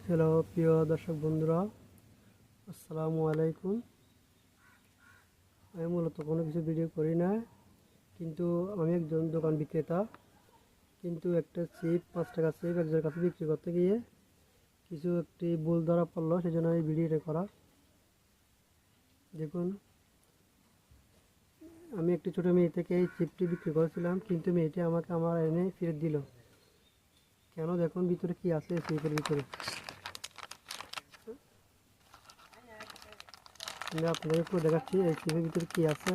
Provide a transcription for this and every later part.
Hello প্রিয় দর্শক বন্ধুরা, আসসালামু আলাইকুম। আমি মূলত কোনো কিছু ভিডিও করি না, কিন্তু আমি একজন দোকান বিক্রেতা। কিন্তু একটা চিপ 5 টাকা চিপ একজনের কাছে বিক্রি করতে গিয়ে একটি ভুল ধরা পড়লো, সেই জন্য এই ভিডিওটা করা। দেখুন, আমি একটি ছোটো মেয়ে থেকে এই চিপটি বিক্রি করেছিলাম, কিন্তু মেয়েটি আমাকে আমার এনে ফেরত দিল। কেন? দেখুন ভিতরে কি আছে এই চিপের ভিতরে। আমি আপনাদের একটু দেখাচ্ছি এই চিপের ভিতরে কি আছে।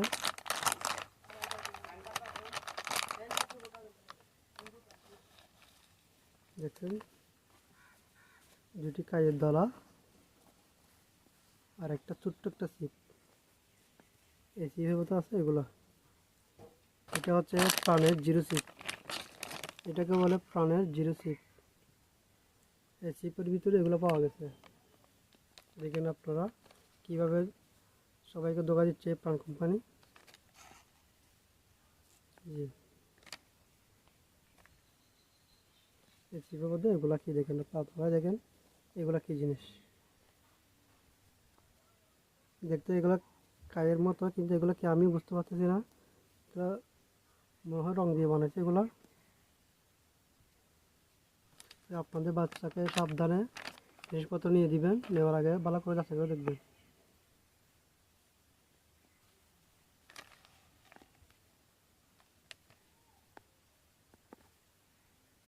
দেখুন, দুটি কাজের দলা আর একটা ছোট্ট একটা চিপ। এই চিপের মতো আছে এগুলো। এটা হচ্ছে প্রাণের জিরো চিপ, এটাকে বলে প্রাণের জিরো চিপ। এই চিপের ভিতরে এগুলো পাওয়া গেছে। দেখেন আপনারা কীভাবে সবাইকে ধোঁকা দিচ্ছে প্রাণ কোম্পানি। জি, এই চিপের মধ্যে এগুলা কি দেখেন আপনারা, দেখেন এগুলা কি জিনিস। দেখতে এগুলো কায়ের মতো, কিন্তু এগুলো কি আমি বুঝতে পারতেছি না। এটা মনে হয় রং দিয়ে বানাইছে এগুলা। আপনাদের বাচ্চাকে সাবধানে জিনিসপত্র নিয়ে দিবেন, নেওয়ার আগে ভালো করে যাচাই করে দেখবেন।